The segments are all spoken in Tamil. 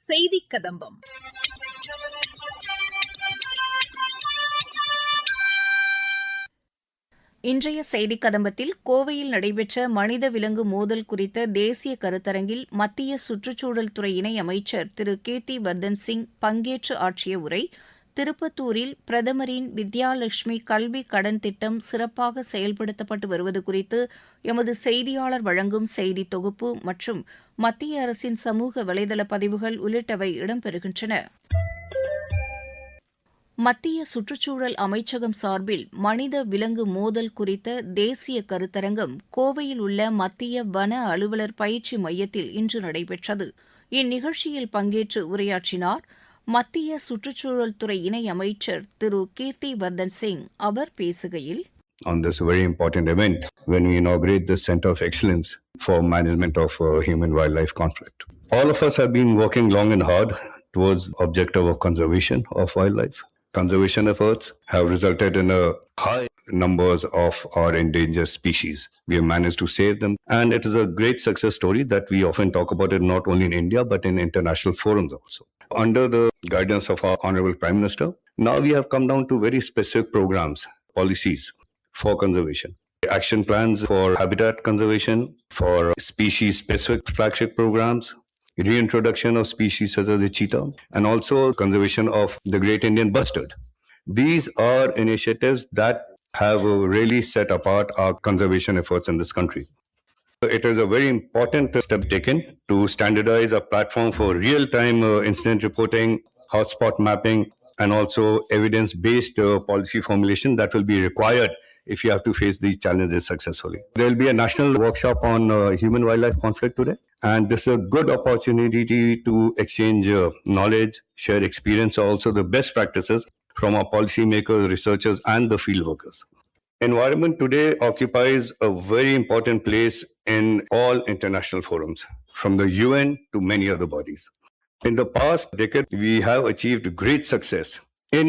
செய்தி கதம்பம். இன்றைய செய்திக் கதம்பத்தில் கோவையில் நடைபெற்ற மனித விலங்கு மோதல் குறித்த தேசிய கருத்தரங்கில் மத்திய சுற்றுச்சூழல் துறை இணை அமைச்சர் திரு கீர்த்தி வர்தன் சிங் பங்கேற்று ஆற்றிய உரை, திருப்பத்தூரில் பிரதமரின் வித்யாலட்சுமி கல்வி கடன் திட்டம் சிறப்பாக செயல்படுத்தப்பட்டு வருவது குறித்து எமது செய்தியாளர் வழங்கும் செய்தி தொகுப்பு மற்றும் மத்திய அரசின் சமூக வலைதள பதிவுகள் உள்ளிட்டவை இடம்பெறுகின்றன. மத்திய சுற்றுச்சூழல் அமைச்சகம் சார்பில் மனித விலங்கு மோதல் குறித்த தேசிய கருத்தரங்கம் கோவையில் உள்ள மத்திய வன அலுவலர் பயிற்சி மையத்தில் இன்று நடைபெற்றது. இந்நிகழ்ச்சியில் பங்கேற்று உரையாற்றினார் மத்திய சுற்றுச்சூழல் துறை இணை அமைச்சர் திரு கீர்த்தி வர்தன் சிங். அவர் பேசுகையில், On this very important event, when we inaugurate the Center of Excellence for Management of Human-Wildlife Conflict. All of us have been working long and hard towards the objective of conservation of wildlife. Conservation efforts have resulted in a high numbers of our endangered species. We have managed to save them, and it is a great success story that we often talk about it not only in India but in international forums also. Under the guidance of our Honorable Prime Minister, now we have come down to very specific programs, policies for conservation. Action plans for habitat conservation, for species-specific flagship programs, reintroduction of species such as the cheetah, and also conservation of the great Indian bustard. These are initiatives that have really set apart our conservation efforts in this country. It is a very important step taken to standardize a platform for real-time incident reporting, hotspot mapping, and also evidence-based policy formulation that will be required if you have to face these challenges successfully. There will be a national workshop on human-wildlife conflict today, and this is a good opportunity to exchange knowledge, share experience, also the best practices from our policymakers, researchers, and the field workers. Environment today occupies a very important place in all international forums, from the UN to many other bodies. In the past decade, we have achieved great success in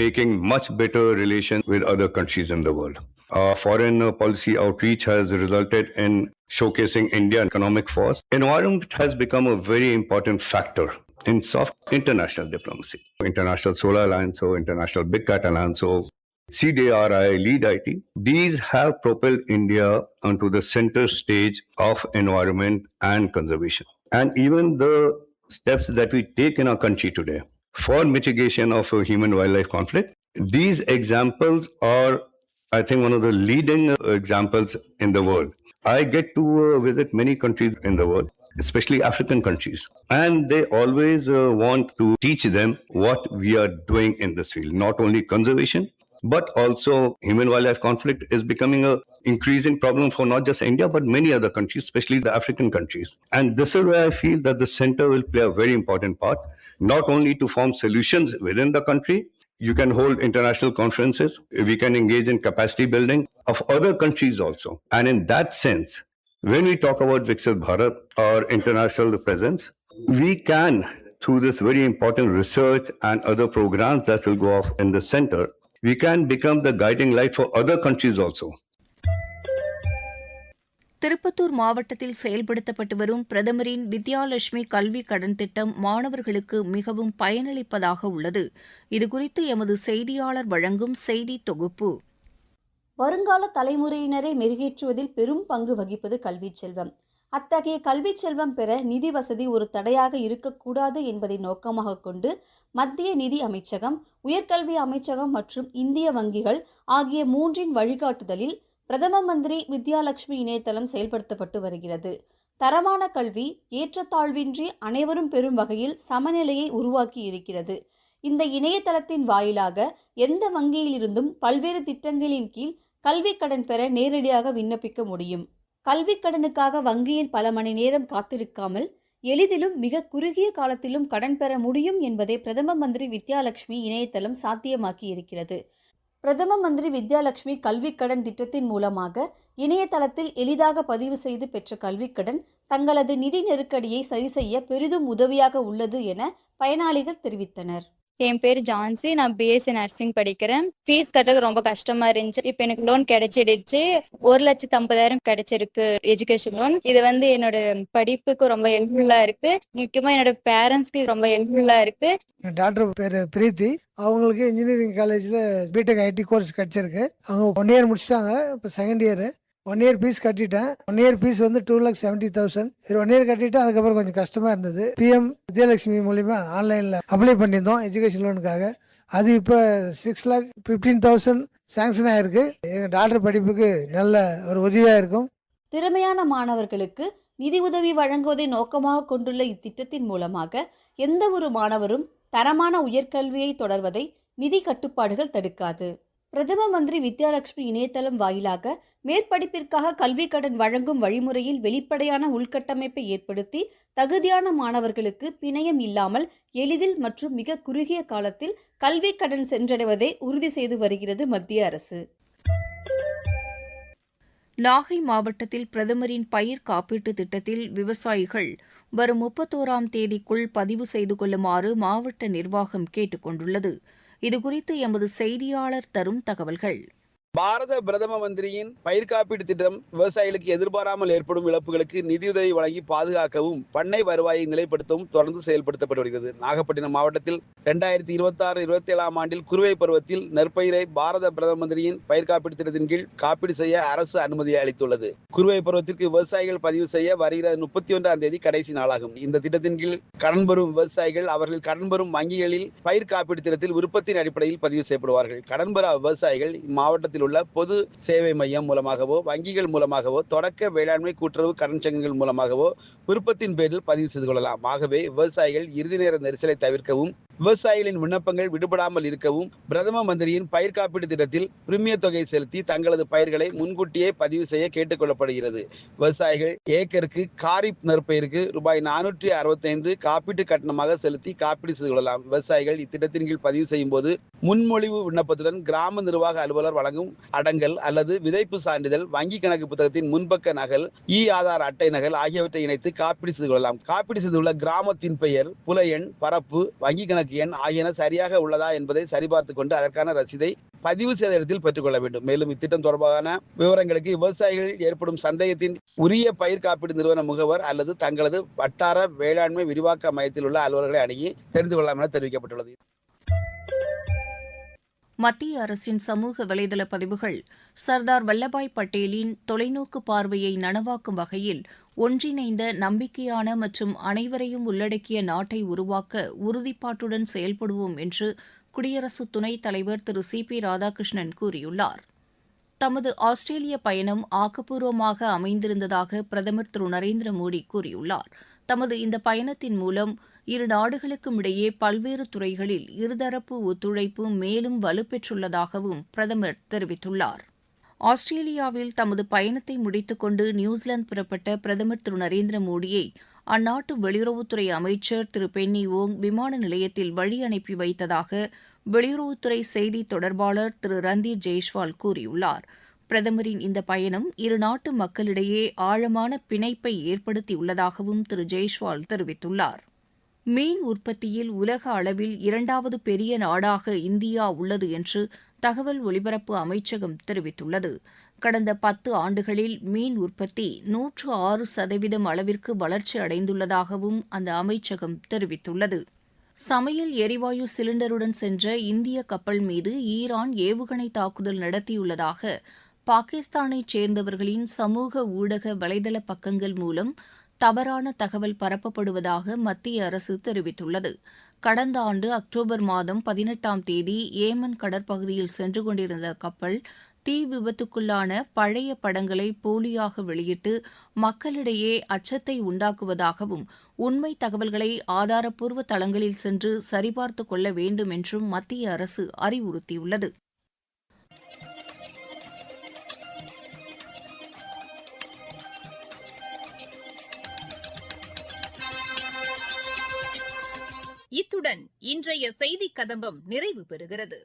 making much better relations with other countries in the world. Our foreign policy outreach has resulted in showcasing India's economic force. Environment has become a very important factor in soft international diplomacy. International Solar Alliance or International Big Cat Alliance or CDRI, Lead IT, these have propelled India onto the center stage of environment and conservation. And even the steps that we take in our country today for mitigation of human-wildlife conflict, these examples are, I think, one of the leading examples in the world. I get to visit many countries in the world, especially African countries, and they always want to teach them what we are doing in this field, not only conservation, but also human-wildlife conflict is becoming an increasing problem for not just India, but many other countries, especially the African countries. And this is where I feel that the center will play a very important part, not only to form solutions within the country. You can hold international conferences. We can engage in capacity building of other countries also. And in that sense, when we talk about Viksit Bharat or international presence, we can, through this very important research and other programs that will go off in the center, we can become the guiding light for other countries also. Tirupattur மாவட்டத்தில் செயல்படுத்தப்பட்டு வரும் பிரதமரின் வித்யாலட்சுமி கல்வி கடன் திட்டம் மாணவர்களுக்கு மிகவும் பயனளிப்பதாக உள்ளது. இதுகுறித்து எமது செய்தியாளர் வழங்கும் செய்தி தொகுப்பு. வருங்கால தலைமுறையினரை மெருகேற்றுவதில் பெரும் பங்கு வகிப்பது கல்விச் செல்வம். அத்தகைய கல்விச் செல்வம் பெற நிதி வசதி ஒரு தடையாக இருக்கக்கூடாது என்பதை நோக்கமாக கொண்டு மத்திய நிதி அமைச்சகம், உயர்கல்வி அமைச்சகம் மற்றும் இந்திய வங்கிகள் ஆகிய மூன்றின் வழிகாட்டுதலில் பிரதம மந்திரி வித்யாலட்சுமி இணையதளம் செயல்படுத்தப்பட்டு வருகிறது. தரமான கல்வி ஏற்றத்தாழ்வின்றி அனைவரும் பெறும் வகையில் சமநிலையை உருவாக்கி இருக்கிறது. இந்த இணையதளத்தின் வாயிலாக எந்த வங்கியிலிருந்தும் பல்வேறு திட்டங்களின் கீழ் கல்வி கடன் பெற நேரடியாக விண்ணப்பிக்க முடியும். கல்வி கடனுக்காக வங்கியில் பல மணி நேரம் காத்திருக்காமல் எளிதிலும் மிக குறுகிய காலத்திலும் கடன் பெற முடியும் என்பதை பிரதம மந்திரி வித்யாலட்சுமி இணையதளம் சாத்தியமாக்கி இருக்கிறது. பிரதம மந்திரி வித்யாலட்சுமி கல்வி கடன் திட்டத்தின் மூலமாக இணையதளத்தில் எளிதாக பதிவு செய்து பெற்ற கல்விக்கடன் தங்களது நிதி நெருக்கடியை சரி செய்ய பெரிதும் உதவியாக உள்ளது என பயனாளிகள் தெரிவித்தனர். என் பேர் ஜான்சி. நான் பிஎஸ்சி நர்சிங் படிக்கிறேன். ஃபீஸ் கட்டுறது ரொம்ப கஷ்டமா இருந்துச்சு. இப்போ எனக்கு லோன் கிடைச்சிடுச்சு. 1,50,000 கிடைச்சிருக்கு எஜுகேஷன் லோன். இது என்னோட படிப்புக்கு ரொம்ப ஹெல்ப்ஃபுல்லா இருக்கு. முக்கியமா என்னோட பேரண்ட்ஸ்க்கு ரொம்ப ஹெல்ப்ஃபுல்லா இருக்கு. டாக்டர் பேர் பிரீத்தி. அவங்களுக்கு இன்ஜினியரிங் காலேஜில் பிடெக் ஐடி கோர்ஸ் கிடைச்சிருக்கு. அவங்க 1 இயர் முடிச்சிட்டாங்க. இப்போ செகண்ட் இயர் 1 இயர் ஃபீஸ் கட்டிட்டேன். 1 இயர் ஃபீஸ் 2,70,000. சரி 1 இயர் கட்டிட்டு அதுக்கப்புறம் கொஞ்சம் கஷ்டமா இருந்தது. பிஎம் வித்யாலட்சுமி மூலியமா ஆன்லைனில் அப்ளை பண்ணியிருந்தோம் எஜுகேஷன் லோனுக்காக. அது இப்போ 6,15,000 சாங்ஷன் ஆயிருக்கு. எங்கள் டாக்டர் படிப்புக்கு நல்ல ஒரு உதவியாக இருக்கும். திறமையான மாணவர்களுக்கு நிதி உதவி வழங்குவதை நோக்கமாக கொண்டுள்ள இத்திட்டத்தின் மூலமாக எந்த ஒரு மாணவரும் தரமான உயர்கல்வியை தொடர்வதை நிதி கட்டுப்பாடுகள் தடுக்காது. பிரதம மந்திரி வித்யாலட்சுமி இணையதளம் வாயிலாக மேற்படிப்பிற்காக கல்வி கடன் வழங்கும் வழிமுறையில் வெளிப்படையான உள்கட்டமைப்பை ஏற்படுத்தி தகுதியான மாணவர்களுக்கு பிணையம் இல்லாமல் எளிதில் மற்றும் மிக குறுகிய காலத்தில் கல்வி கடன் சென்றடைவதை உறுதி செய்து வருகிறது மத்திய அரசு. நாகை மாவட்டத்தில் பிரதமரின் பயிர் காப்பீட்டு திட்டத்தில் விவசாயிகள் வரும் 31ஆம் தேதிக்குள் பதிவு செய்து கொள்ளுமாறு மாவட்ட நிர்வாகம் கேட்டுக் கொண்டுள்ளது. இதுகுறித்து எமது செய்தியாளர் தரும் தகவல்கள். பாரத பிரதம மந்திரியின் பயிர் காப்பீட்டு திட்டம் விவசாயிகளுக்கு எதிர்பாராமல் ஏற்படும் இழப்புகளுக்கு நிதியுதவி வழங்கி பாதுகாக்கவும் பண்ணை வருவாயை நிலைப்படுத்தவும் தொடர்ந்து செயல்படுத்தப்பட்டு வருகிறது. நாகப்பட்டினம் மாவட்டத்தில் 2026-27ஆம் ஆண்டில் குறுவை பருவத்தில் நெற்பயிரை பாரத பிரதம மந்திரியின் பயிர் காப்பீட்டு திட்டத்தின் கீழ் காப்பீடு செய்ய அரசு அனுமதியை அளித்துள்ளது. குறுவை பருவத்திற்கு விவசாயிகள் பதிவு செய்ய வருகிற 31ஆம் தேதி கடைசி நாளாகும். இந்த திட்டத்தின் கீழ் கடன் பெறும் விவசாயிகள் அவர்கள் கடன் பெறும் வங்கிகளில் பயிர் காப்பீட்டு திட்டத்தில் விருப்பத்தின் அடிப்படையில் பதிவு செய்யப்படுவார்கள். கடன் பெற விவசாயிகள் இம்மாவட்டத்தில் உள்ள பொது சேவை மையம் மூலமாகவோ வங்கிகள் மூலமாகவோ தொடக்க வேளாண்மை கூட்டுறவு கடன் சங்கங்கள் மூலமாகவோ விருப்பத்தின் பேரில் பதிவு செய்து கொள்ளலாம். ஆகவே விவசாயிகள் இறுதி நேர நெரிசலை தவிர்க்கவும் விவசாயிகளின் விண்ணப்பங்கள் விடுபடாமல் இருக்கவும் பிரதம மந்திரியின் பயிர் காப்பீட்டு திட்டத்தில் பிரிமிய தொகை செலுத்தி தங்களது பயிர்களை முன்கூட்டியே பதிவு செய்ய கேட்டுக் கொள்ளப்படுகிறது. விவசாயிகள் ஏக்கருக்கு காரிப் நெற்பயிருக்கு ரூபாய் 465 காப்பீட்டு கட்டணமாக செலுத்தி காப்பீடு செய்து கொள்ளலாம். விவசாயிகள் இத்திட்டத்தின் கீழ் பதிவு செய்யும் போது முன்மொழிவு விண்ணப்பத்துடன் கிராம நிர்வாக அலுவலர் வழங்கும் அடங்கல் அல்லது விதைப்பு சான்றிதழ், வங்கி கணக்கு புத்தகத்தின் முன்பக்க நகல், ஆதார் அட்டை நகல் ஆகியவற்றை இணைத்து காப்பீடு செய்து கொள்ளலாம். காப்பீடு செய்துள்ள கிராமத்தின் பெயர், புல எண், பரப்பு, வங்கி கணக்கு எண் ஆகியன சரியாக உள்ளதா என்பதை சரிபார்த்துக் கொண்டு அதற்கான ரசீதை பதிவு செய்த இடத்தில் பெற்றுக் கொள்ள வேண்டும். மேலும் இத்திட்டம் தொடர்பான விவரங்களுக்கு விவசாயிகள் ஏற்படும் சந்தேகத்தின் உரிய பயிர் காப்பீடு நிறுவன முகவர் அல்லது தங்களது வட்டார வேளாண்மை விரிவாக்க மையத்தில் உள்ள அலுவலர்களை அணுகி தெரிந்து கொள்ளலாம் என தெரிவிக்கப்பட்டுள்ளது. மத்திய அரசின் சமூக வலைதள பதிவுகள் சர்தார் வல்லபாய் பட்டேலின் தொலைநோக்கு பார்வையை நனவாக்கும் வகையில் ஒன்றிணைந்த நம்பிக்கையான மற்றும் அனைவரையும் உள்ளடக்கிய நாட்டை உருவாக்க உறுதிப்பாட்டுடன் செயல்படுவோம் என்று குடியரசு துணைத் தலைவர் திரு சி.பி. ராதாகிருஷ்ணன் கூறியுள்ளார். தமது ஆஸ்திரேலிய பயணம் ஆக்கப்பூர்வமாக அமைந்திருந்ததாக பிரதமர் திரு நரேந்திர மோடி கூறியுள்ளார். தமது இந்த பயணத்தின் மூலம் இரு நாடுகளுக்கும் இடையே பல்வேறு துறைகளில் இருதரப்பு ஒத்துழைப்பு மேலும் வலுப்பெற்றுள்ளதாகவும் பிரதமர் தெரிவித்துள்ளார். ஆஸ்திரேலியாவில் தமது பயணத்தை முடித்துக் கொண்டு நியூசிலாந்து புறப்பட்ட பிரதமர் திரு நரேந்திர மோடியை அந்நாட்டு வெளியுறவுத்துறை அமைச்சர் திரு பென்னி வோங் விமான நிலையத்தில் வழி அனுப்பி வைத்ததாக வெளியுறவுத்துறை செய்தி தொடர்பாளர் திரு ரந்தீர் ஜெய்ஸ்வால் கூறியுள்ளார். பிரதமரின் இந்த பயணம் இரு நாட்டு மக்களிடையே ஆழமான பிணைப்பை ஏற்படுத்தியுள்ளதாகவும் திரு ஜெய்ஸ்வால் தெரிவித்துள்ளார். மீன் உற்பத்தியில் உலக அளவில் 2வது பெரிய நாடாக இந்தியா உள்ளது என்று தகவல் ஒலிபரப்பு அமைச்சகம் தெரிவித்துள்ளது. கடந்த 10 ஆண்டுகளில் மீன் உற்பத்தி 106% அளவிற்கு வளர்ச்சி அடைந்துள்ளதாகவும் அந்த அமைச்சகம் தெரிவித்துள்ளது. சமையல் எரிவாயு சிலிண்டருடன் சென்ற இந்திய கப்பல் மீது ஈரான் ஏவுகணை தாக்குதல் நடத்தியுள்ளதாக பாகிஸ்தானைச் சேர்ந்தவர்களின் சமூக ஊடக வலைதள பக்கங்கள் மூலம் தவறான தகவல் பரப்பப்படுவதாக மத்திய அரசு தெரிவித்துள்ளது. கடந்த ஆண்டு அக்டோபர் மாதம் 18ஆம் தேதி ஏமன் கடற்பகுதியில் சென்று கொண்டிருந்த கப்பல் தீ விபத்துக்குள்ளான பழைய படங்களை போலியாக வெளியிட்டு மக்களிடையே அச்சத்தை உண்டாக்குவதாகவும் உண்மை தகவல்களை ஆதாரப்பூர்வ தளங்களில் சென்று சரிபார்த்துக் கொள்ள வேண்டும் என்றும் மத்திய அரசு அறிவுறுத்தியுள்ளது. இத்துடன் இன்றைய செய்திக் கதம்பம் நிறைவு பெறுகிறது.